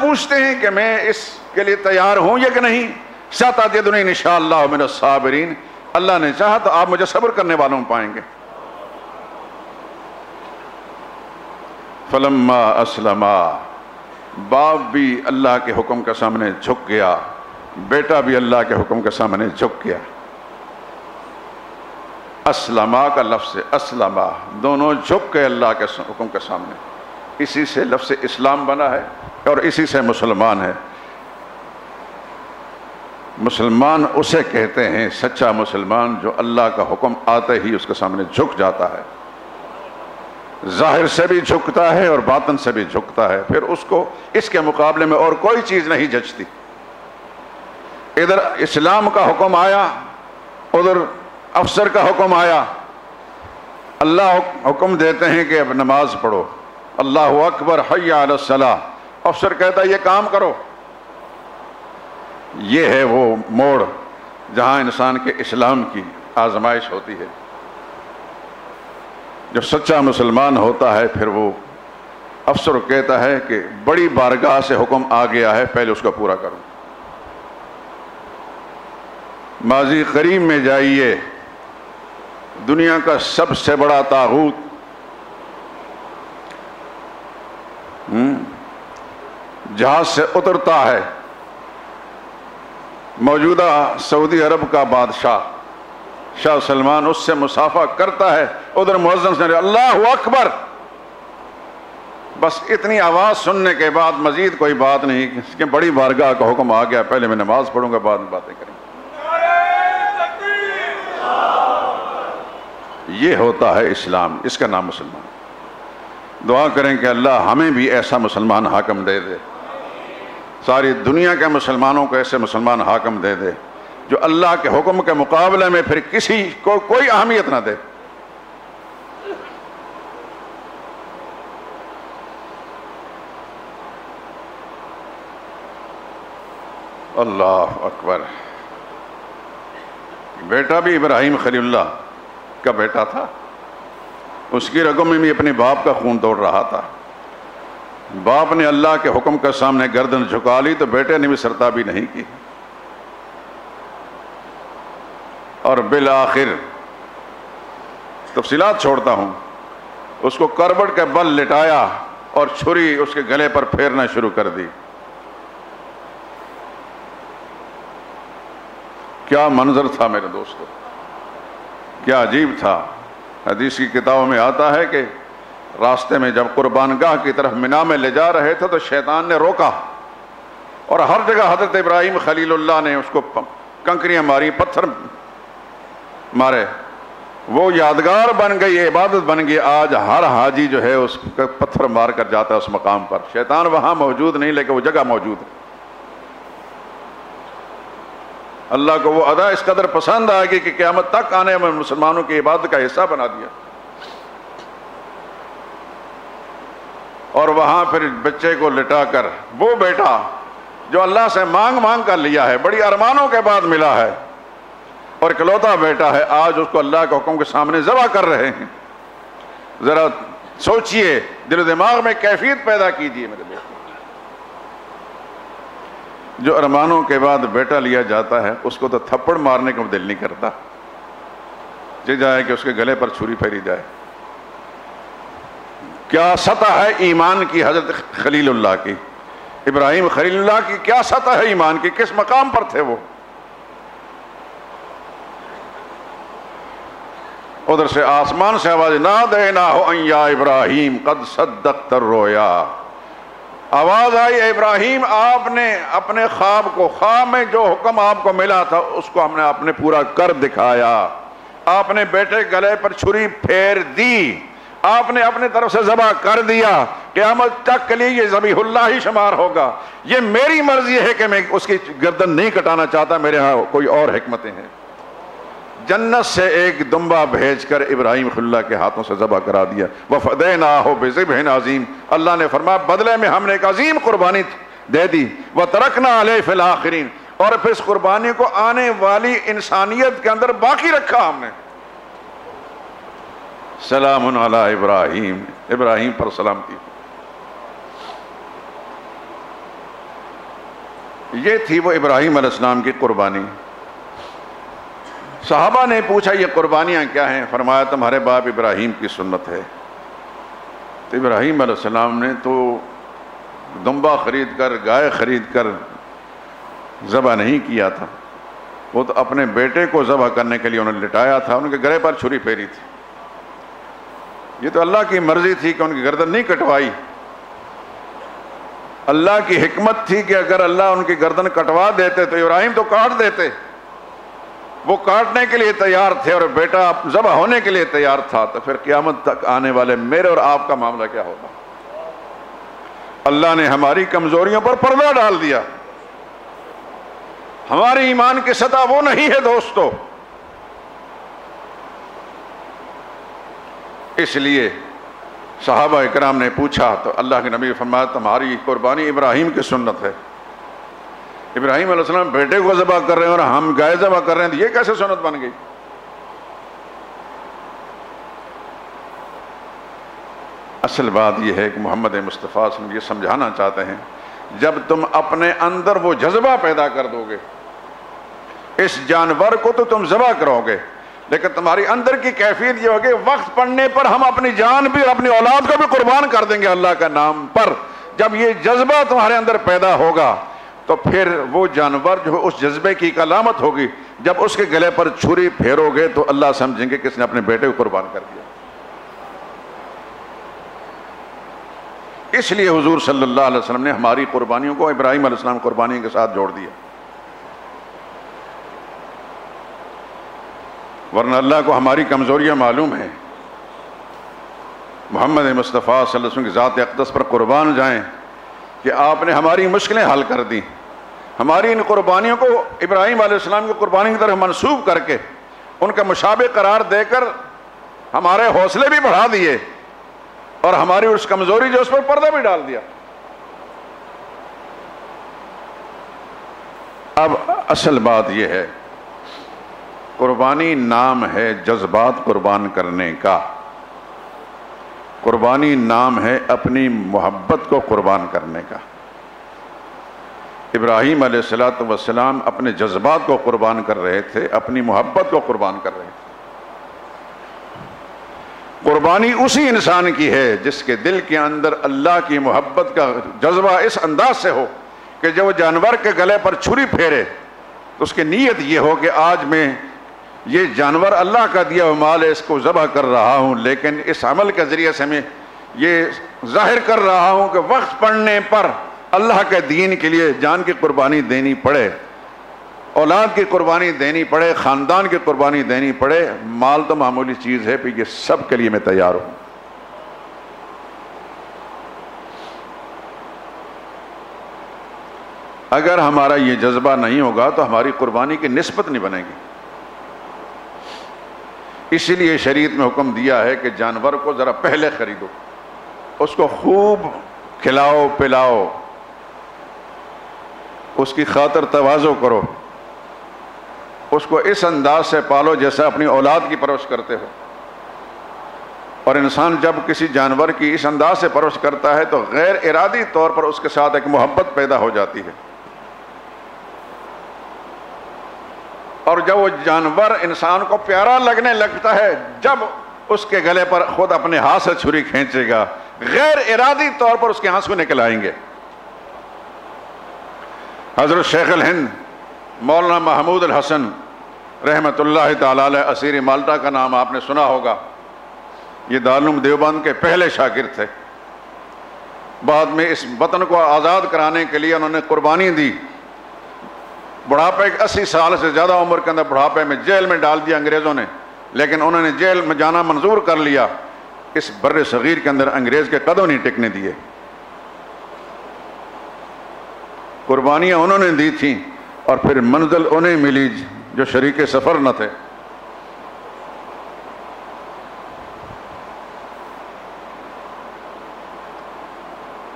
پوچھتے ہیں کہ میں اس کے لیے تیار ہوں یا کہ نہیں. ستجدنی انشاءاللہ من الصابرین. اللہ نے چاہا تو آپ مجھے صبر کرنے والوں میں پائیں گے. فلما اسلما، باپ بھی اللہ کے حکم کے سامنے جھک گیا، بیٹا بھی اللہ کے حکم کے سامنے جھک گیا. اسلما کا لفظ اسلما، دونوں جھک کے اللہ کے حکم کے سامنے. اسی سے لفظ اسلام بنا ہے اور اسی سے مسلمان ہے. مسلمان اسے کہتے ہیں، سچا مسلمان، جو اللہ کا حکم آتے ہی اس کے سامنے جھک جاتا ہے، ظاہر سے بھی جھکتا ہے اور باطن سے بھی جھکتا ہے. پھر اس کو اس کے مقابلے میں اور کوئی چیز نہیں جچتی. ادھر اسلام کا حکم آیا، ادھر افسر کا حکم آیا. اللہ حکم دیتے ہیں کہ اب نماز پڑھو، اللہ اکبر حی علی الصلاۃ. افسر کہتا ہے یہ کام کرو. یہ ہے وہ موڑ جہاں انسان کے اسلام کی آزمائش ہوتی ہے. جب سچا مسلمان ہوتا ہے پھر وہ افسر کہتا ہے کہ بڑی بارگاہ سے حکم آ گیا ہے، پہلے اس کو پورا کرو. ماضی قریب میں جائیے، دنیا کا سب سے بڑا طاغوت جہاز سے اترتا ہے، موجودہ سعودی عرب کا بادشاہ شاہ سلمان اس سے مصافحہ کرتا ہے. ادھر مؤذن سے اللہ اکبر. بس اتنی آواز سننے کے بعد مزید کوئی بات نہیں کہ بڑی بارگاہ کا حکم آ گیا، پہلے میں نماز پڑھوں گا بعد میں باتیں کریں گے. یہ ہوتا ہے اسلام، اس کا نام مسلمان. دعا کریں کہ اللہ ہمیں بھی ایسا مسلمان حاکم دے دے، ساری دنیا کے مسلمانوں کو ایسے مسلمان حاکم دے دے جو اللہ کے حکم کے مقابلے میں پھر کسی کو کوئی اہمیت نہ دے. اللہ اکبر. بیٹا بھی ابراہیم خلیل اللہ کا بیٹا تھا، اس کی رگوں میں بھی اپنے باپ کا خون دوڑ رہا تھا. باپ نے اللہ کے حکم کے سامنے گردن جھکا لی تو بیٹے نے بھی سرتابی نہیں کی، اور بالآخر تفصیلات چھوڑتا ہوں، اس کو کربٹ کے بل لٹایا اور چھری اس کے گلے پر پھیرنا شروع کر دی. کیا منظر تھا میرے دوستو، کیا عجیب تھا. حدیث کی کتابوں میں آتا ہے کہ راستے میں جب قربان گاہ کی طرف مینا میں لے جا رہے تھے تو شیطان نے روکا، اور ہر جگہ حضرت ابراہیم خلیل اللہ نے اس کو کنکریاں ماری، پتھر مارے. وہ یادگار بن گئی، عبادت بن گئی. آج ہر حاجی جو ہے اس کا پتھر مار کر جاتا ہے اس مقام پر. شیطان وہاں موجود نہیں لیکن وہ جگہ موجود ہے. اللہ کو وہ ادا اس قدر پسند آئے گی کہ قیامت تک آنے میں مسلمانوں کی عبادت کا حصہ بنا دیا. اور وہاں پھر بچے کو لٹا کر وہ بیٹا جو اللہ سے مانگ مانگ کر لیا ہے، بڑی ارمانوں کے بعد ملا ہے اور اکلوتا بیٹا ہے، آج اس کو اللہ کے حکم کے سامنے ذبح کر رہے ہیں. ذرا سوچئے، دل و دماغ میں کیفیت پیدا کیجئے میرے بیٹے. جو ارمانوں کے بعد بیٹا لیا جاتا ہے اس کو تو تھپڑ مارنے کا دل نہیں کرتا، جی جائے کہ اس کے گلے پر چھری پھیری جائے. کیا سطح ہے ایمان کی حضرت خلیل اللہ کی، ابراہیم خلیل اللہ کی کیا سطح ہے ایمان کی، کس مقام پر تھے وہ. ادھر سے آسمان سے آواز نادیناہ ان یا ابراہیم قد صدقت الرؤیا. آواز آئی ابراہیم آپ نے اپنے خواب میں جو حکم آپ کو ملا تھا اس کو ہم نے آپ نے پورا کر دکھایا. آپ نے بیٹے گلے پر چھری پھیر دی، آپ نے اپنی طرف سے ذبح کر دیا. قیامت تک کے لیے یہ ذبیح اللہ ہی شمار ہوگا. یہ میری مرضی ہے کہ میں اس کی گردن نہیں کٹانا چاہتا، میرے ہاں کوئی اور حکمتیں ہیں. جنت سے ایک دمبا بھیج کر ابراہیم خلیل اللہ کے ہاتھوں سے ذبح کرا دیا. وَفَدَيْنَاهُ بِذِبْحٍ عَظِيمٍ. اللہ نے فرمایا بدلے میں ہم نے ایک عظیم قربانی دے دی. وَتَرَكْنَا عَلَيْهِ فِي الْآخِرِينَ. اور پھر اس قربانی کو آنے والی انسانیت کے اندر باقی رکھا ہم نے. سلام علی ابراہیم، ابراہیم پر سلامتی. یہ تھی وہ ابراہیم علیہ السلام کی قربانی۔ صحابہ نے پوچھا یہ قربانیاں کیا ہیں؟ فرمایا تمہارے باپ ابراہیم کی سنت ہے۔ تو ابراہیم علیہ السلام نے تو دمبا خرید کر، گائے خرید کر ذبح نہیں کیا تھا، وہ تو اپنے بیٹے کو ذبح کرنے کے لیے انہوں نے لٹایا تھا، ان کے گلے پر چھری پھیری تھی۔ یہ تو اللہ کی مرضی تھی کہ ان کی گردن نہیں کٹوائی، اللہ کی حکمت تھی کہ اگر اللہ ان کی گردن کٹوا دیتے تو ابراہیم تو کاٹ دیتے، وہ کاٹنے کے لیے تیار تھے اور بیٹا ذبح ہونے کے لیے تیار تھا، تو پھر قیامت تک آنے والے میرے اور آپ کا معاملہ کیا ہوگا؟ اللہ نے ہماری کمزوریوں پر پردہ ڈال دیا۔ ہماری ایمان کی سطح وہ نہیں ہے دوستو، اس لیے صحابہ اکرام نے پوچھا تو اللہ کے نبی فرمایا تمہاری قربانی ابراہیم کی سنت ہے۔ ابراہیم علیہ السلام بیٹے کو ذبح کر رہے ہیں اور ہم گائے ذبح کر رہے ہیں، تو یہ کیسے سنت بن گئی؟ اصل بات یہ ہے کہ محمد مصطفیٰ صلی اللہ علیہ وسلم یہ سمجھانا چاہتے ہیں، جب تم اپنے اندر وہ جذبہ پیدا کر دو گے، اس جانور کو تو تم ذبح کرو گے، لیکن تمہاری اندر کی کیفیت یہ ہوگی وقت پڑنے پر ہم اپنی جان بھی اور اپنی اولاد کو بھی قربان کر دیں گے اللہ کا نام پر۔ جب یہ جذبہ تمہارے اندر پیدا ہوگا تو پھر وہ جانور جو اس جذبے کی علامت ہوگی، جب اس کے گلے پر چھری پھیرو گے تو اللہ سمجھیں گے کس نے اپنے بیٹے کو قربان کر دیا۔ اس لیے حضور صلی اللہ علیہ وسلم نے ہماری قربانیوں کو ابراہیم علیہ السلام قربانی کے ساتھ جوڑ دیا، ورنہ اللہ کو ہماری کمزوریاں معلوم ہیں۔ محمد مصطفیٰ صلی اللہ علیہ وسلم کی ذات اقدس پر قربان جائیں کہ آپ نے ہماری مشکلیں حل کر دیں، ہماری ان قربانیوں کو ابراہیم علیہ السلام کی قربانی کی طرف منسوب کر کے ان کا مشابہ قرار دے کر ہمارے حوصلے بھی بڑھا دیے اور ہماری اس کمزوری جو اس پر پردہ بھی ڈال دیا۔ اب اصل بات یہ ہے، قربانی نام ہے جذبات قربان کرنے کا، قربانی نام ہے اپنی محبت کو قربان کرنے کا۔ ابراہیم علیہ السلام اپنے جذبات کو قربان کر رہے تھے، اپنی محبت کو قربان کر رہے تھے۔ قربانی اسی انسان کی ہے جس کے دل کے اندر اللہ کی محبت کا جذبہ اس انداز سے ہو کہ جب وہ جانور کے گلے پر چھری پھیرے تو اس کی نیت یہ ہو کہ آج میں یہ جانور اللہ کا دیا ہوا مال ہے، اس کو ذبح کر رہا ہوں، لیکن اس عمل کے ذریعے سے میں یہ ظاہر کر رہا ہوں کہ وقت پڑنے پر اللہ کے دین کے لیے جان کی قربانی دینی پڑے، اولاد کی قربانی دینی پڑے، خاندان کی قربانی دینی پڑے، مال تو معمولی چیز ہے، پھر یہ سب کے لیے میں تیار ہوں۔ اگر ہمارا یہ جذبہ نہیں ہوگا تو ہماری قربانی کی نسبت نہیں بنے گی۔ اسی لیے شریعت میں حکم دیا ہے کہ جانور کو ذرا پہلے خریدو، اس کو خوب کھلاؤ پلاؤ، اس کی خاطر تواضع کرو، اس کو اس انداز سے پالو جیسا اپنی اولاد کی پرورش کرتے ہو۔ اور انسان جب کسی جانور کی اس انداز سے پرورش کرتا ہے تو غیر ارادی طور پر اس کے ساتھ ایک محبت پیدا ہو جاتی ہے، اور جب وہ جانور انسان کو پیارا لگنے لگتا ہے جب اس کے گلے پر خود اپنے ہاتھ سے چھری کھینچے گا، غیر ارادی طور پر اس کے آنسو نکل آئیں گے۔ حضرت شیخ الہند مولانا محمود الحسن رحمۃ اللہ تعالی علیہ اسیر مالٹا کا نام آپ نے سنا ہوگا، یہ دارالعلوم دیوبند کے پہلے شاگرد تھے۔ بعد میں اس وطن کو آزاد کرانے کے لیے انہوں نے قربانی دی، بڑھاپے 80 سال سے زیادہ عمر کے اندر بڑھاپے میں جیل میں ڈال دیا انگریزوں نے، لیکن انہوں نے جیل میں جانا منظور کر لیا۔ اس بر صغیر کے اندر انگریز کے قدم نہیں ٹکنے دیے، قربانیاں انہوں نے دی تھیں اور پھر منزل انہیں ملی جو شریک سفر نہ تھے۔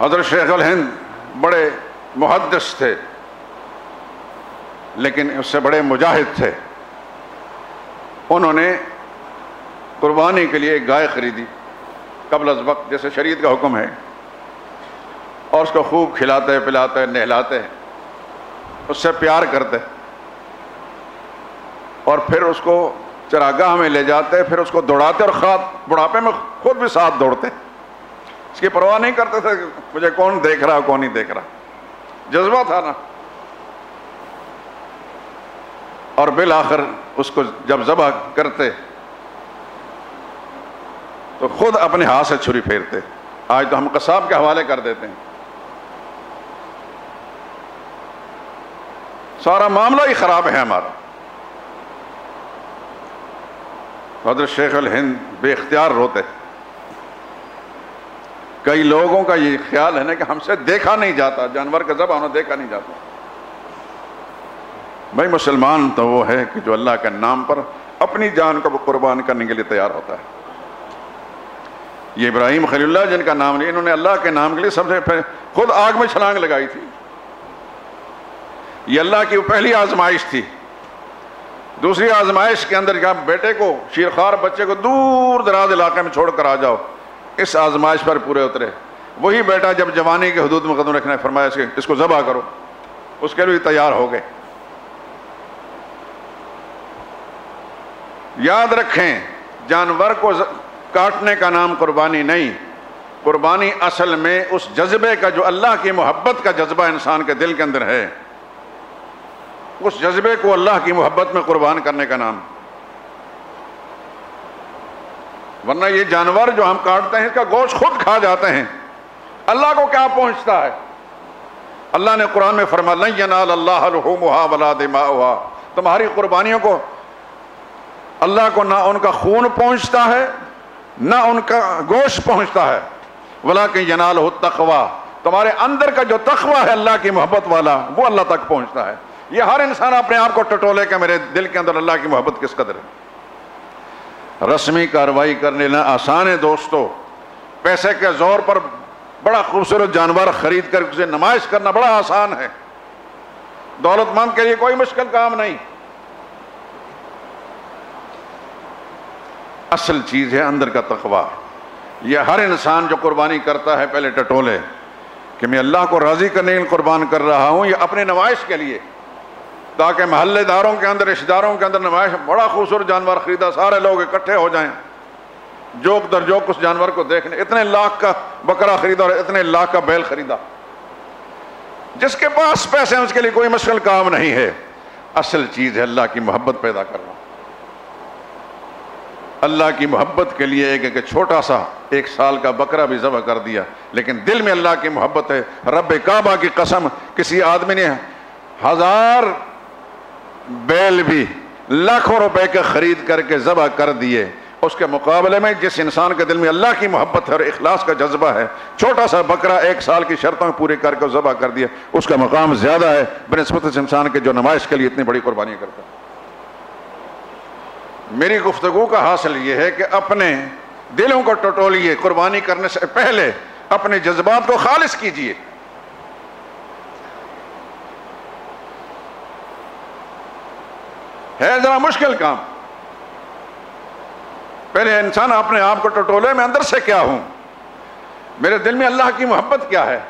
حضرت شیخ الہند بڑے محدث تھے لیکن اس سے بڑے مجاہد تھے۔ انہوں نے قربانی کے لیے ایک گائے خریدی قبل از وقت جیسے شریعت کا حکم ہے، اور اس کو خوب کھلاتے پلاتے نہلاتے ہیں، اس سے پیار کرتے اور پھر اس کو چراگاہ میں لے جاتے، پھر اس کو دوڑاتے اور بڑھاپے میں خود بھی ساتھ دوڑتے، اس کی پرواہ نہیں کرتے تھے کہ مجھے کون دیکھ رہا کون نہیں دیکھ رہا، جذبہ تھا نا۔ اور بالآخر اس کو جب ذبح کرتے تو خود اپنے ہاتھ سے چھری پھیرتے۔ آج تو ہم قصاب کے حوالے کر دیتے ہیں، سارا معاملہ ہی خراب ہے ہمارا۔ حضرت شیخ الہند بے اختیار روتے۔ کئی لوگوں کا یہ خیال ہے نا کہ ہم سے دیکھا نہیں جاتا، جانور کا ذبح ہونا دیکھا نہیں جاتا۔ بھائی مسلمان تو وہ ہے کہ جو اللہ کے نام پر اپنی جان کو قربان کرنے کے لیے تیار ہوتا ہے۔ یہ ابراہیم خلیل اللہ جن کا نام لیا، انہوں نے اللہ کے نام کے لیے سب سے پہلے خود آگ میں چھلانگ لگائی تھی۔ یہ اللہ کی پہلی آزمائش تھی۔ دوسری آزمائش کے اندر کیا، بیٹے کو، شیرخوار بچے کو دور دراز علاقے میں چھوڑ کر آ جاؤ، اس آزمائش پر پورے اترے۔ وہی بیٹا جب جوانی کے حدود میں قدم رکھنے فرمایا اس کو ذبح کرو، اس کے لیے تیار ہو گئے۔ یاد رکھیں، جانور کو کاٹنے کا نام قربانی نہیں، قربانی اصل میں اس جذبے کا جو اللہ کی محبت کا جذبہ انسان کے دل کے اندر ہے، اس جذبے کو اللہ کی محبت میں قربان کرنے کا نام۔ ورنہ یہ جانور جو ہم کاٹتے ہیں اس کا گوشت خود کھا جاتے ہیں، اللہ کو کیا پہنچتا ہے؟ اللہ نے قرآن میں فرمایا لن ینال اللہ لحومها ولا دماؤها، تمہاری قربانیوں کو اللہ کو نہ ان کا خون پہنچتا ہے نہ ان کا گوشت پہنچتا ہے، ولکن ینالہ التقوی، تمہارے اندر کا جو تقوی ہے اللہ کی محبت والا وہ اللہ تک پہنچتا ہے۔ یہ ہر انسان اپنے آپ کو ٹٹولے کہ میرے دل کے اندر اللہ کی محبت کس قدر ہے۔ رسمی کارروائی کرنے لینا آسان ہے دوستو، پیسے کے زور پر بڑا خوبصورت جانور خرید کر اسے نمائش کرنا بڑا آسان ہے، دولت مند کے لیے کوئی مشکل کام نہیں۔ اصل چیز ہے اندر کا تقوی۔ یہ ہر انسان جو قربانی کرتا ہے پہلے ٹٹولے کہ میں اللہ کو راضی کرنے کے لیے قربان کر رہا ہوں، یہ اپنے نمائش کے لیے، تاکہ محلے داروں کے اندر، رشتہ داروں کے اندر نمائش، بڑا خوبصورت جانور خریدا، سارے لوگ اکٹھے ہو جائیں، جوک در جوک اس جانور کو دیکھنے، اتنے لاکھ کا بکرا خریدا اور اتنے لاکھ کا بیل خریدا۔ جس کے پاس پیسے ہیں اس کے لیے کوئی مشکل کام نہیں ہے، اصل چیز ہے اللہ کی محبت پیدا کرنا۔ اللہ کی محبت کے لیے ایک چھوٹا سا 1 سال کا بکرا بھی ذبح کر دیا، لیکن دل میں اللہ کی محبت ہے۔ رب کعبہ کی قسم، کسی آدمی نے 1000 بیل بھی لاکھوں روپے کے خرید کر کے ذبح کر دیے، اس کے مقابلے میں جس انسان کے دل میں اللہ کی محبت ہے اور اخلاص کا جذبہ ہے، چھوٹا سا بکرا 1 سال کی شرطوں پورے کر کے ذبح کر دیا، اس کا مقام زیادہ ہے بنسبت اس انسان کے جو نمائش کے لیے اتنی بڑی قربانیاں کرتا ہے۔ میری گفتگو کا حاصل یہ ہے کہ اپنے دلوں کو ٹٹولیے، قربانی کرنے سے پہلے اپنے جذبات کو خالص کیجیے۔ ہے ذرا مشکل کام، پہلے انسان اپنے آپ کو ٹٹولے میں اندر سے کیا ہوں، میرے دل میں اللہ کی محبت کیا ہے۔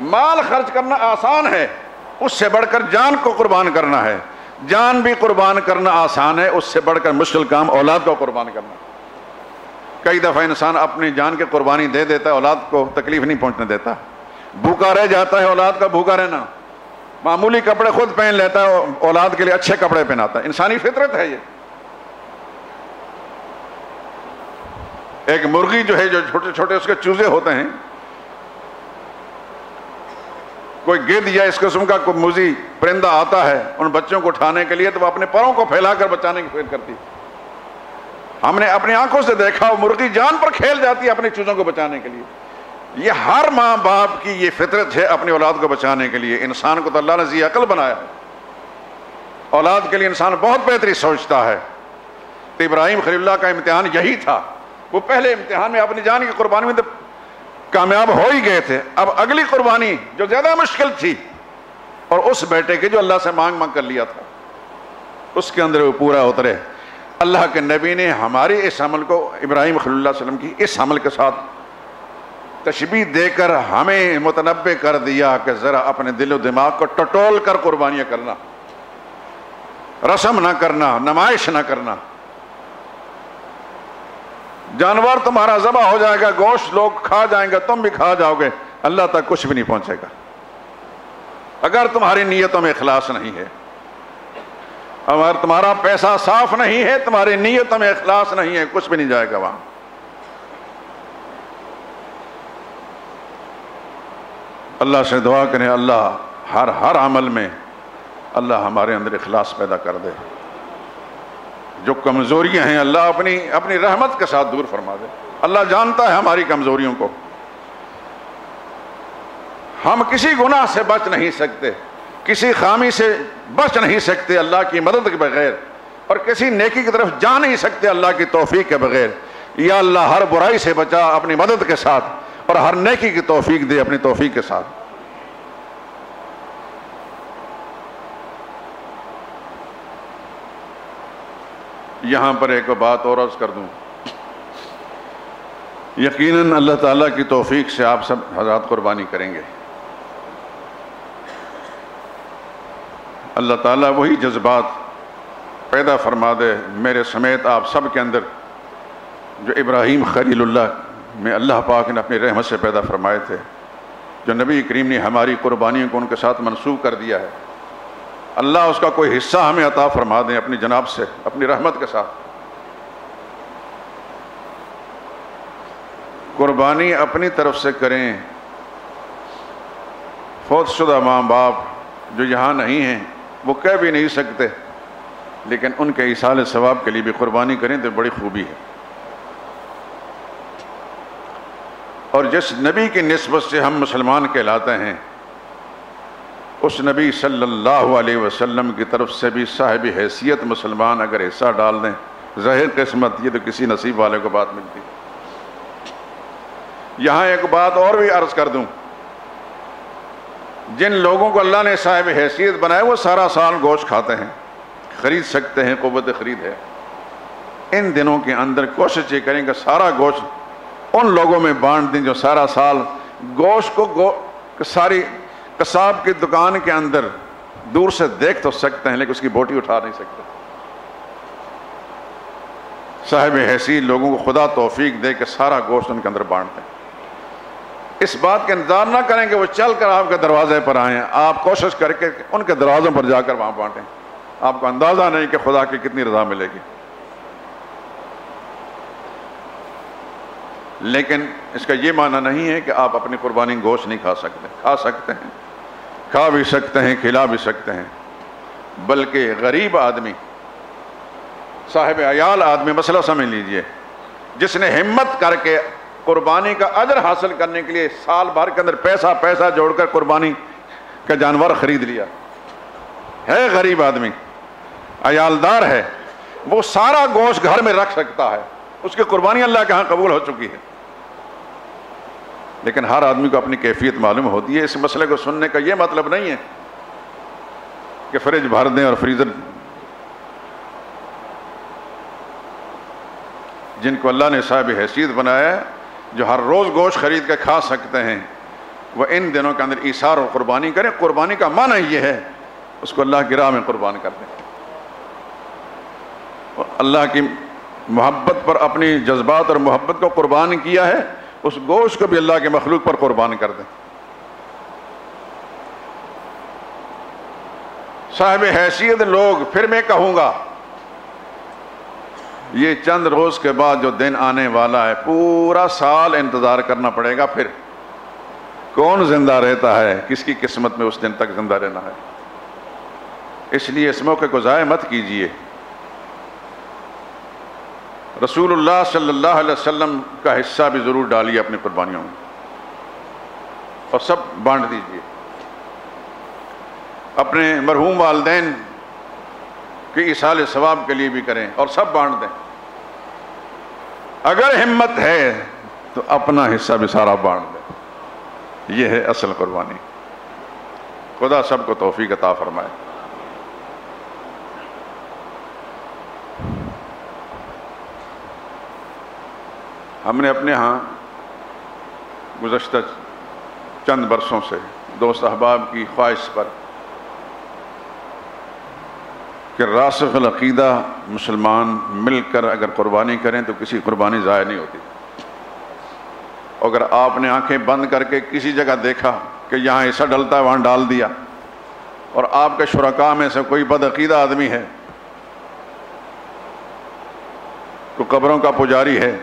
مال خرچ کرنا آسان ہے، اس سے بڑھ کر جان کو قربان کرنا ہے۔ جان بھی قربان کرنا آسان ہے، اس سے بڑھ کر مشکل کام اولاد کو قربان کرنا۔ کئی دفعہ انسان اپنی جان کی قربانی دے دیتا ہے، اولاد کو تکلیف نہیں پہنچنے دیتا، بھوکا رہ جاتا ہے، اولاد کا بھوکا رہنا، معمولی کپڑے خود پہن لیتا ہے، اولاد کے لیے اچھے کپڑے پہناتا ہے، انسانی فطرت ہے یہ۔ ایک مرغی جو ہے، جو چھوٹے چھوٹے اس کے چوزے ہوتے ہیں، کوئی گدھ یا اس قسم کا کوئی موذی پرندہ آتا ہے ان بچوں کو اٹھانے کے لیے تو وہ اپنے پروں کو پھیلا کر بچانے کی کوشش کرتی ہے۔ ہم نے اپنی آنکھوں سے دیکھا، وہ مرغی جان پر کھیل جاتی ہے اپنے چوزوں کو بچانے کے لیے۔ یہ ہر ماں باپ کی یہ فطرت ہے اپنی اولاد کو بچانے کے لیے۔ انسان کو تو اللہ نے ذی عقل بنایا ہے، اولاد کے لیے انسان بہت بہتری سوچتا ہے۔ تو ابراہیم خلیل اللہ کا امتحان یہی تھا، وہ پہلے امتحان میں اپنی جان کی قربانی میں تو کامیاب ہو ہی گئے تھے، اب اگلی قربانی جو زیادہ مشکل تھی، اور اس بیٹے کے جو اللہ سے مانگ کر لیا تھا، اس کے اندر وہ پورا اترے۔ اللہ کے نبی نے ہماری اس عمل کو ابراہیم خلیل اللہ علیہ وسلم کی اس عمل کے ساتھ تشبیہ دے کر ہمیں متنبع کر دیا کہ ذرا اپنے دل و دماغ کو ٹٹول کر قربانیاں کرنا، رسم نہ کرنا، نمائش نہ کرنا۔ جانور تمہارا ذبح ہو جائے گا، گوشت لوگ کھا جائیں گے، تم بھی کھا جاؤ گے، اللہ تک کچھ بھی نہیں پہنچے گا اگر تمہاری نیتوں میں اخلاص نہیں ہے، اگر تمہارا پیسہ صاف نہیں ہے، تمہاری نیتوں میں اخلاص نہیں ہے، کچھ بھی نہیں جائے گا وہاں۔ اللہ سے دعا کریں اللہ ہر عمل میں اللہ ہمارے اندر اخلاص پیدا کر دے، جو کمزوریاں ہیں اللہ اپنی رحمت کے ساتھ دور فرما دے۔ اللہ جانتا ہے ہماری کمزوریوں کو، ہم کسی گناہ سے بچ نہیں سکتے، کسی خامی سے بچ نہیں سکتے اللہ کی مدد کے بغیر، اور کسی نیکی کی طرف جا نہیں سکتے اللہ کی توفیق کے بغیر۔ یا اللہ ہر برائی سے بچا اپنی مدد کے ساتھ، اور ہر نیکی کی توفیق دے اپنی توفیق کے ساتھ۔ یہاں پر ایک بات اور عرض کر دوں، یقیناً اللہ تعالیٰ کی توفیق سے آپ سب حضرات قربانی کریں گے۔ اللہ تعالیٰ وہی جذبات پیدا فرما دے میرے سمیت آپ سب کے اندر جو ابراہیم خلیل اللہ میں اللہ پاک نے اپنی رحمت سے پیدا فرمائے تھے، جو نبی کریم نے ہماری قربانیوں کو ان کے ساتھ منسوخ کر دیا ہے، اللہ اس کا کوئی حصہ ہمیں عطا فرما دیں اپنی جناب سے، اپنی رحمت کے ساتھ۔ قربانی اپنی طرف سے کریں۔ فوت شدہ ماں باپ جو یہاں نہیں ہیں وہ کہہ بھی نہیں سکتے، لیکن ان کے ایصال ثواب کے لیے بھی قربانی کریں تو بڑی خوبی ہے۔ اور جس نبی کی نسبت سے ہم مسلمان کہلاتے ہیں، اس نبی صلی اللہ علیہ وسلم کی طرف سے بھی صاحب حیثیت مسلمان اگر حصہ ڈال دیں، ظاہر قسمت یہ تو کسی نصیب والے کو بات ملتی۔ یہاں ایک بات اور بھی عرض کر دوں، جن لوگوں کو اللہ نے صاحب حیثیت بنایا وہ سارا سال گوشت کھاتے ہیں، خرید سکتے ہیں، قوت خرید ہے، ان دنوں کے اندر کوشش یہ کریں کہ سارا گوشت ان لوگوں میں بانٹ دیں جو سارا سال گوشت کو ساری قصاب کی دکان کے اندر دور سے دیکھ تو سکتے ہیں لیکن اس کی بوٹی اٹھا نہیں سکتے۔ صاحب حیثیت لوگوں کو خدا توفیق دے کہ سارا گوشت ان کے اندر بانٹ دیں۔ اس بات کا انتظار نہ کریں کہ وہ چل کر آپ کے دروازے پر آئیں، آپ کوشش کر کے ان کے دروازوں پر جا کر وہاں بانٹیں۔ آپ کو اندازہ نہیں کہ خدا کی کتنی رضا ملے گی۔ لیکن اس کا یہ معنی نہیں ہے کہ آپ اپنی قربانی گوشت نہیں کھا سکتے، کھا سکتے ہیں، کھا بھی سکتے ہیں، کھلا بھی سکتے ہیں، بلکہ غریب آدمی، صاحب عیال آدمی، مسئلہ سمجھ لیجئے، جس نے ہمت کر کے قربانی کا اجر حاصل کرنے کے لیے سال بھر کے اندر پیسہ جوڑ کر قربانی کا جانور خرید لیا ہے، غریب آدمی عیالدار ہے، وہ سارا گوشت گھر میں رکھ سکتا ہے، اس کی قربانی اللہ کے ہاں قبول ہو چکی ہے۔ لیکن ہر آدمی کو اپنی کیفیت معلوم ہوتی ہے۔ اس مسئلے کو سننے کا یہ مطلب نہیں ہے کہ فریج بھر دیں اور فریزر، جن کو اللہ نے صاحب حیثیت بنایا ہے، جو ہر روز گوشت خرید کے کھا سکتے ہیں، وہ ان دنوں کے اندر ایثار اور قربانی کریں۔ قربانی کا معنی یہ ہے اس کو اللہ کی راہ میں قربان کر دیں، اور اللہ کی محبت پر اپنی جذبات اور محبت کو قربان کیا ہے، اس گوشت کو بھی اللہ کے مخلوق پر قربان کر دیں۔ صاحب حیثیت لوگ، پھر میں کہوں گا، یہ چند روز کے بعد جو دن آنے والا ہے، پورا سال انتظار کرنا پڑے گا۔ پھر کون زندہ رہتا ہے، کس کی قسمت میں اس دن تک زندہ رہنا ہے۔ اس لیے اس موقع کو ضائع مت کیجیے۔ رسول اللہ صلی اللہ علیہ وسلم کا حصہ بھی ضرور ڈالیے اپنی قربانیوں میں، اور سب بانٹ دیجیے۔ اپنے مرحوم والدین کی ایصال ثواب کے لیے بھی کریں اور سب بانٹ دیں۔ اگر ہمت ہے تو اپنا حصہ بھی سارا بانٹ دیں۔ یہ ہے اصل قربانی۔ خدا سب کو توفیق عطا فرمائے۔ ہم نے اپنے ہاں گزشتہ چند برسوں سے دوست احباب کی خواہش پر کہ راسخ العقیدہ مسلمان مل کر اگر قربانی کریں تو کسی قربانی ضائع نہیں ہوتی. اگر آپ نے آنکھیں بند کر کے کسی جگہ دیکھا کہ یہاں ایسا ڈلتا ہے وہاں ڈال دیا، اور آپ کے شرکاء میں سے کوئی بدعقیدہ آدمی ہے، کوئی قبروں کا پجاری ہے،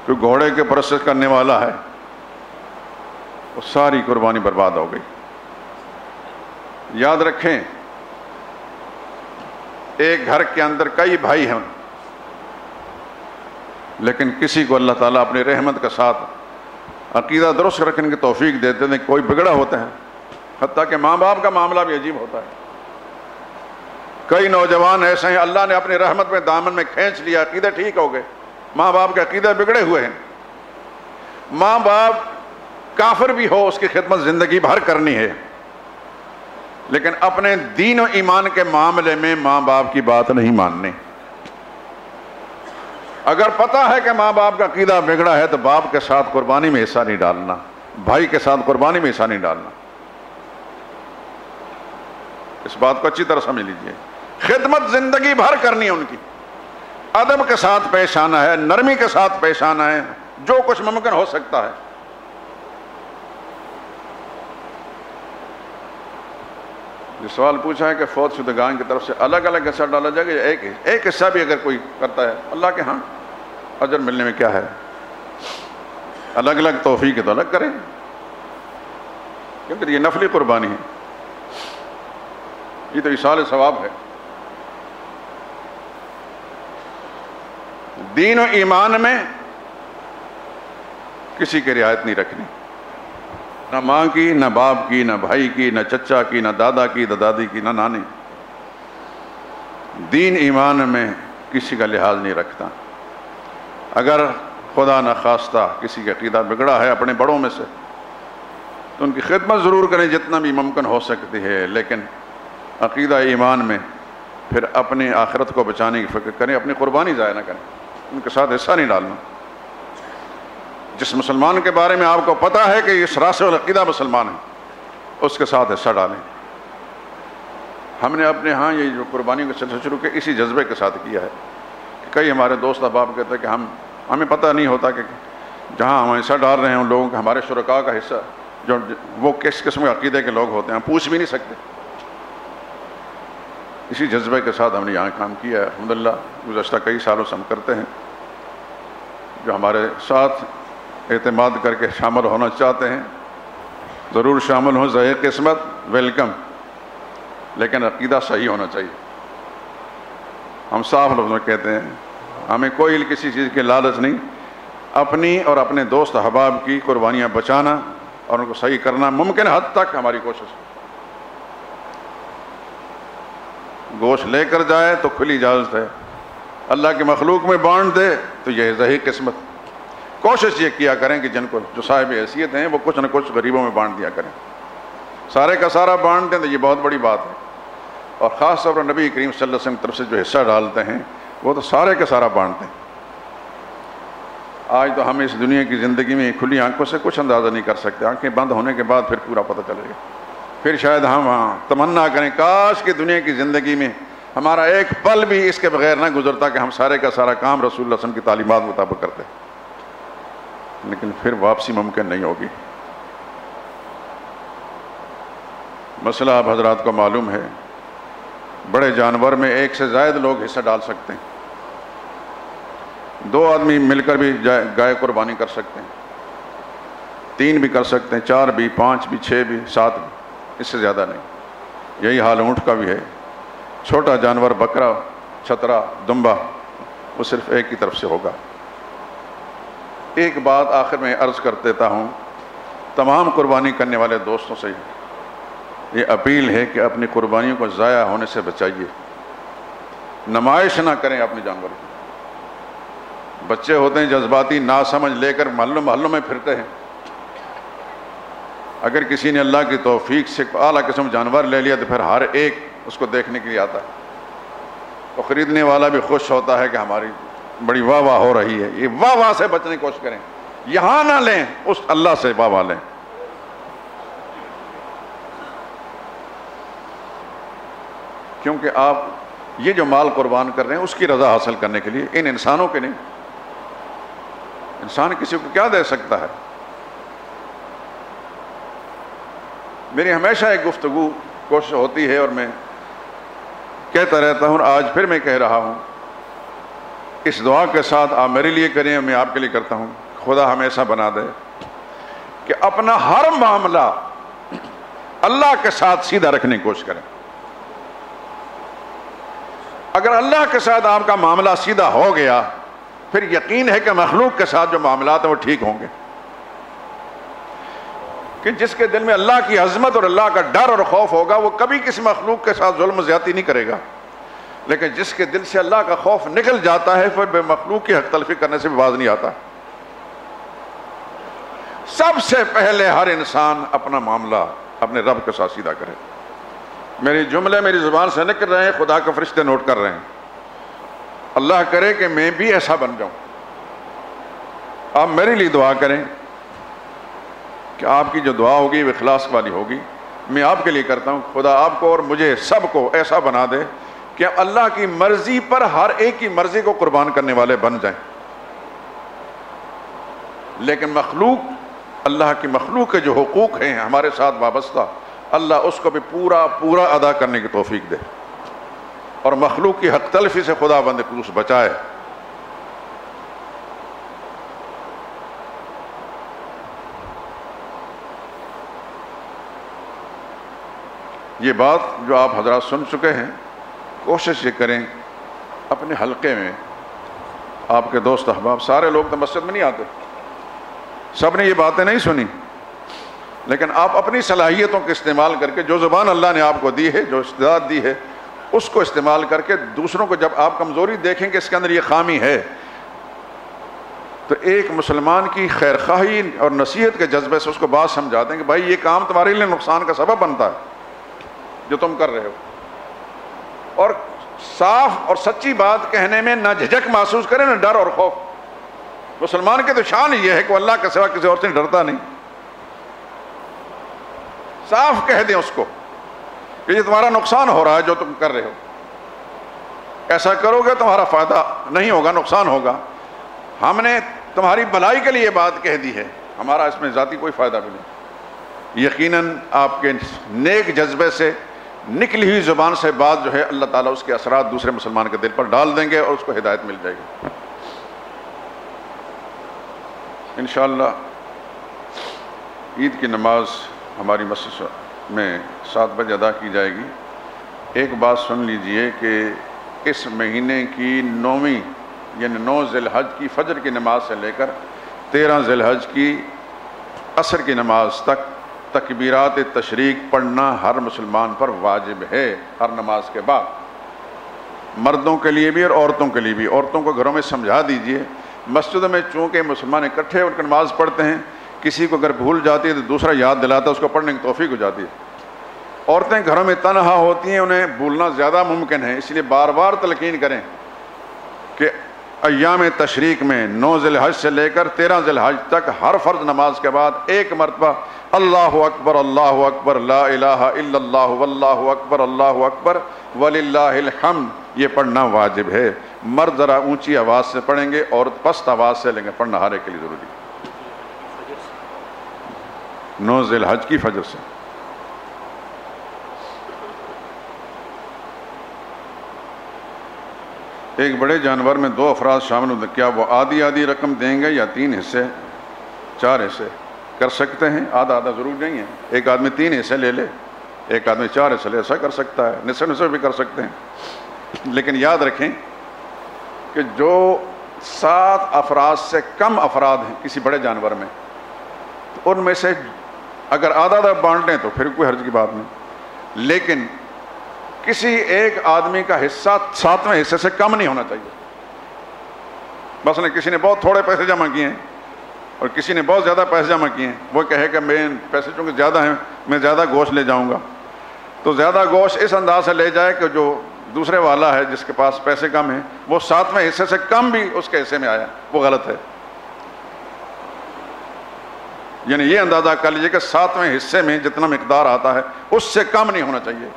کوئی گھوڑے کے پرست کرنے والا ہے، وہ ساری قربانی برباد ہو گئی. یاد رکھیں، ایک گھر کے اندر کئی بھائی ہیں، لیکن کسی کو اللہ تعالیٰ اپنی رحمت کے ساتھ عقیدہ درست رکھنے کی توفیق دیتے ہیں، کوئی بگڑا ہوتا ہے. حتیٰ کہ ماں باپ کا معاملہ بھی عجیب ہوتا ہے. کئی نوجوان ایسے ہیں اللہ نے اپنی رحمت میں دامن میں کھینچ لیا، عقیدے ٹھیک ہو گئے، ماں باپ کے عقیدے بگڑے ہوئے ہیں. ماں باپ کافر بھی ہو اس کی خدمت زندگی بھر کرنی ہے، لیکن اپنے دین و ایمان کے معاملے میں ماں باپ کی بات نہیں ماننی. اگر پتہ ہے کہ ماں باپ کا عقیدہ بگڑا ہے تو باپ کے ساتھ قربانی میں حصہ نہیں ڈالنا، بھائی کے ساتھ قربانی میں حصہ نہیں ڈالنا. اس بات کو اچھی طرح سمجھ لیجئے. خدمت زندگی بھر کرنی ہے ان کی، ادب کے ساتھ پیش آنا ہے، نرمی کے ساتھ پیش آنا ہے، جو کچھ ممکن ہو سکتا ہے. یہ سوال پوچھا ہے کہ فوت شدگان کی طرف سے الگ الگ حصہ ڈالا جائے گا، ایک حصہ بھی اگر کوئی کرتا ہے اللہ کے ہاں اجر ملنے میں کیا ہے. الگ الگ توفیق ہے تو الگ کریں، کیونکہ یہ نفلی قربانی ہے، یہ تو ایصال ثواب ہے. دین و ایمان میں کسی کی رعایت نہیں رکھنی، نہ ماں کی، نہ باپ کی، نہ بھائی کی، نہ چچا کی، نہ دادا کی، نہ دادی کی، نہ نانی. دین ایمان میں کسی کا لحاظ نہیں رکھتا. اگر خدا نخواستہ کسی کا عقیدہ بگڑا ہے اپنے بڑوں میں سے تو ان کی خدمت ضرور کریں جتنا بھی ممکن ہو سکتی ہے، لیکن عقیدہ ایمان میں پھر اپنی آخرت کو بچانے کی فکر کریں، اپنی قربانی ضائع نہ کریں، ان کے ساتھ حصہ نہیں ڈالنا. جس مسلمان کے بارے میں آپ کو پتہ ہے کہ یہ راسخ العقیدہ مسلمان ہے، اس کے ساتھ حصہ ڈالیں. ہم نے اپنے ہاں یہ جو قربانی کا سلسلہ شروع کیا اسی جذبے کے ساتھ کیا ہے. کئی ہمارے دوست احباب کہتے ہیں کہ ہمیں پتہ نہیں ہوتا کہ جہاں ہم حصہ ڈال رہے ہیں ان لوگوں کا، ہمارے شرکاء کا حصہ جو وہ کس قسم کے عقیدے کے لوگ ہوتے ہیں ہم پوچھ بھی نہیں سکتے. اسی جذبے کے ساتھ ہم نے یہاں کام کیا ہے. الحمدللہ گزشتہ کئی سالوں سے ہم کرتے ہیں. جو ہمارے ساتھ اعتماد کر کے شامل ہونا چاہتے ہیں ضرور شامل ہوں، ذائقہ قسمت ویلکم، لیکن عقیدہ صحیح ہونا چاہیے. ہم صاف لفظوں میں کہتے ہیں ہمیں کوئی کسی چیز کے لالچ نہیں، اپنی اور اپنے دوست احباب کی قربانیاں بچانا اور ان کو صحیح کرنا ممکن حد تک ہماری کوشش ہے. گوشت لے کر جائے تو کھلی اجازت ہے، اللہ کی مخلوق میں بانٹ دے تو یہ ذائقہ قسمت. کوشش یہ کیا کریں کہ جن کو جو صاحب حیثیت ہیں وہ کچھ نہ کچھ غریبوں میں بانٹ دیا کریں. سارے کا سارا بانٹ دیں تو یہ بہت بڑی بات ہے، اور خاص طور پر نبی کریم صلی اللہ علیہ وسلم کی طرف سے جو حصہ ڈالتے ہیں وہ تو سارے کا سارا بانٹتے ہیں. آج تو ہم اس دنیا کی زندگی میں کھلی آنکھوں سے کچھ اندازہ نہیں کر سکتے، آنکھیں بند ہونے کے بعد پھر پورا پتہ چلے گا. پھر شاید ہم تمنا کریں کاش کہ دنیا کی زندگی میں ہمارا ایک پل بھی اس کے بغیر نہ گزرتا کہ ہم سارے کا سارا کام رسول اللہ صلی اللہ علیہ وسلم کی تعلیمات مطابق کرتے، لیکن پھر واپسی ممکن نہیں ہوگی. مسئلہ آپ حضرات کو معلوم ہے، بڑے جانور میں ایک سے زائد لوگ حصہ ڈال سکتے ہیں. 2 آدمی مل کر بھی گائے قربانی کر سکتے ہیں، 3 بھی کر سکتے ہیں، 4 بھی، 5 بھی، 6 بھی، 7 بھی، اس سے زیادہ نہیں. یہی حال اونٹ کا بھی ہے. چھوٹا جانور بکرا، چھترا، دمبا وہ صرف ایک کی طرف سے ہوگا. ایک بات آخر میں عرض کر دیتا ہوں، تمام قربانی کرنے والے دوستوں سے یہ اپیل ہے کہ اپنی قربانیوں کو ضائع ہونے سے بچائیے. نمائش نہ کریں اپنے جانوروں کی. بچے ہوتے ہیں جذباتی ناسمجھ لے کر محلوں میں پھرتے ہیں. اگر کسی نے اللہ کی توفیق سے اعلیٰ قسم جانور لے لیا تو پھر ہر ایک اس کو دیکھنے کے لیے آتا ہے. تو خریدنے والا بھی خوش ہوتا ہے کہ ہماری بڑی واہ واہ ہو رہی ہے، یہ واہ واہ سے بچنے کی کوشش کریں، یہاں نہ لیں، اس اللہ سے واہ واہ لیں۔ کیونکہ آپ یہ جو مال قربان کر رہے ہیں اس کی رضا حاصل کرنے کے لیے، ان انسانوں کے نہیں۔ انسان کسی کو کیا دے سکتا ہے؟ میری ہمیشہ ایک گفتگو کوشش ہوتی ہے اور میں کہتا رہتا ہوں، آج پھر میں کہہ رہا ہوں، اس دعا کے ساتھ آپ میرے لیے کریں اور میں آپ کے لیے کرتا ہوں، خدا ہمیں ایسا بنا دے کہ اپنا ہر معاملہ اللہ کے ساتھ سیدھا رکھنے کی کوشش کریں۔ اگر اللہ کے ساتھ آپ کا معاملہ سیدھا ہو گیا، پھر یقین ہے کہ مخلوق کے ساتھ جو معاملات ہیں وہ ٹھیک ہوں گے، کہ جس کے دل میں اللہ کی عظمت اور اللہ کا ڈر اور خوف ہوگا وہ کبھی کسی مخلوق کے ساتھ ظلم و زیادتی نہیں کرے گا، لیکن جس کے دل سے اللہ کا خوف نکل جاتا ہے پھر بے مخلوق کی حق تلفی کرنے سے بھی باز نہیں آتا۔ سب سے پہلے ہر انسان اپنا معاملہ اپنے رب کے ساتھ سیدھا کرے۔ میری جملے میری زبان سے نکل رہے ہیں، خدا کے فرشتے نوٹ کر رہے ہیں، اللہ کرے کہ میں بھی ایسا بن جاؤں۔ آپ میرے لیے دعا کریں کہ آپ کی جو دعا ہوگی وہ اخلاص والی ہوگی۔ میں آپ کے لیے کرتا ہوں، خدا آپ کو اور مجھے سب کو ایسا بنا دے کہ اللہ کی مرضی پر ہر ایک کی مرضی کو قربان کرنے والے بن جائیں، لیکن مخلوق، اللہ کی مخلوق کے جو حقوق ہیں ہمارے ساتھ وابستہ، اللہ اس کو بھی پورا پورا ادا کرنے کی توفیق دے، اور مخلوق کی حق تلفی سے خدا بند قدوس بچائے۔ یہ بات جو آپ حضرات سن چکے ہیں، کوشش یہ کریں اپنے حلقے میں، آپ کے دوست احباب، سارے لوگ تو مسجد میں نہیں آتے، سب نے یہ باتیں نہیں سنی، لیکن آپ اپنی صلاحیتوں کے استعمال کر کے، جو زبان اللہ نے آپ کو دی ہے، جو استعداد دی ہے، اس کو استعمال کر کے دوسروں کو جب آپ کمزوری دیکھیں کہ اس کے اندر یہ خامی ہے، تو ایک مسلمان کی خیر خواہی اور نصیحت کے جذبے سے اس کو بات سمجھا دیں کہ بھائی یہ کام تمہارے لیے نقصان کا سبب بنتا ہے جو تم کر رہے ہو، اور صاف اور سچی بات کہنے میں نہ جھجک محسوس کریں نہ ڈر اور خوف۔ مسلمان کی تو شان یہ ہے کہ وہ اللہ کے سوا کسی اور سے ڈرتا نہیں، صاف کہہ دیں اس کو کہ یہ تمہارا نقصان ہو رہا ہے جو تم کر رہے ہو، ایسا کرو گے تمہارا فائدہ نہیں ہوگا، نقصان ہوگا، ہم نے تمہاری بھلائی کے لیے یہ بات کہہ دی ہے، ہمارا اس میں ذاتی کوئی فائدہ بھی نہیں۔ یقیناً آپ کے نیک جذبے سے نکلی ہوئی زبان سے بات جو ہے اللہ تعالیٰ اس کے اثرات دوسرے مسلمان کے دل پر ڈال دیں گے اور اس کو ہدایت مل جائے گی انشاءاللہ۔ عید کی نماز ہماری مسجد میں 7 بجے ادا کی جائے گی۔ ایک بات سن لیجئے کہ اس مہینے کی 9ویں یعنی 9 ذی الحج کی فجر کی نماز سے لے کر 13 ذی الحج کی عصر کی نماز تک تکبیرات تشریق پڑھنا ہر مسلمان پر واجب ہے، ہر نماز کے بعد، مردوں کے لیے بھی اور عورتوں کے لیے بھی۔ عورتوں کو گھروں میں سمجھا دیجئے، مسجد میں چونکہ مسلمان اکٹھے ہو کر نماز پڑھتے ہیں، کسی کو اگر بھول جاتی ہے تو دوسرا یاد دلاتا ہے، اس کو پڑھنے کی توفیق ہو جاتی ہے۔ عورتیں گھروں میں تنہا ہوتی ہیں، انہیں بھولنا زیادہ ممکن ہے، اس لیے بار بار تلقین کریں کہ ایام تشریق میں 9 ذی الحج سے لے کر 13 ذی الحج تک ہر فرض نماز کے بعد ایک مرتبہ اللہ اکبر لا الہ الا اللہ واللہ اکبر وللہ الحمد یہ پڑھنا واجب ہے۔ مرد ذرا اونچی آواز سے پڑھیں گے، عورت پست آواز سے لیں گے، پڑھنا ہر ایک کے لیے ضروری ہے۔ 9 ذی الحج کی فجر سے۔ ایک بڑے جانور میں 2 افراد شامل ہوتے، کیا وہ آدھی آدھی رقم دیں گے یا 3 حصے 4 حصے کر سکتے ہیں؟ آدھا آدھا ضرور نہیں ہے، ایک آدمی 3 حصے لے لے، ایک آدمی 4 حصے لے، ایسا کر سکتا ہے، نصف نصف بھی کر سکتے ہیں، لیکن یاد رکھیں کہ جو 7 افراد سے کم افراد ہیں کسی بڑے جانور میں، تو ان میں سے اگر آدھا آدھا بانٹ لیں تو پھر کوئی حرج کی بات نہیں، لیکن کسی ایک آدمی کا حصہ 7ویں حصے سے کم نہیں ہونا چاہیے۔ مثلا کسی نے بہت تھوڑے پیسے جمع کیے ہیں اور کسی نے بہت زیادہ پیسے جمع کیے ہیں، وہ کہے کہ میں پیسے چونکہ زیادہ ہیں میں زیادہ گوشت لے جاؤں گا، تو زیادہ گوشت اس انداز سے لے جائے کہ جو دوسرے والا ہے جس کے پاس پیسے کم ہیں وہ 7ویں حصے سے کم بھی اس کے حصے میں آیا، وہ غلط ہے۔ یعنی یہ اندازہ کر لیجیے کہ 7ویں حصے میں جتنا مقدار آتا ہے اس سے کم نہیں ہونا چاہیے۔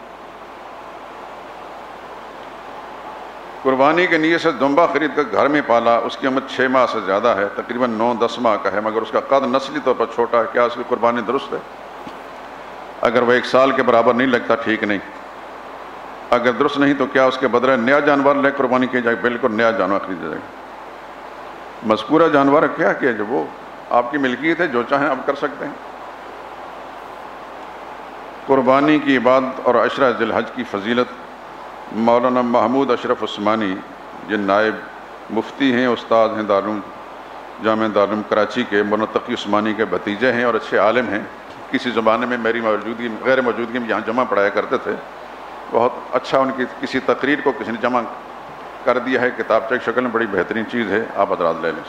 قربانی کے نیت سے دمبا خرید کر گھر میں پالا، اس کی عمر 6 ماہ سے زیادہ ہے، تقریباً 9-10 ماہ کا ہے، مگر اس کا قد نسلی طور پر چھوٹا ہے، کیا اس کی قربانی درست ہے؟ اگر وہ 1 سال کے برابر نہیں لگتا ٹھیک نہیں، اگر درست نہیں تو کیا اس کے بدلے نیا جانور لے قربانی کی جائے؟ بالکل نیا جانور خریدا جائے گا۔ مذکورہ جانور کیا جو وہ آپ کی ملکیت ہے، جو چاہیں آپ کر سکتے ہیں۔ قربانی کی عبادت اور عشرہ ذی الحج کی فضیلت۔ مولانا محمود اشرف عثمانی جن نائب مفتی ہیں، استاد ہیں جامعہ دارالعلوم کراچی کے، مولانا تقی عثمانی کے بھتیجے ہیں اور اچھے عالم ہیں۔ کسی زمانے میں میری غیر موجودگی میں یہاں جمع پڑھایا کرتے تھے۔ بہت اچھا ان کی کسی تقریر کو کسی نے جمع کر دیا ہے کتابچہ کی شکل میں، بڑی بہترین چیز ہے، آپ حضرات لے لیں۔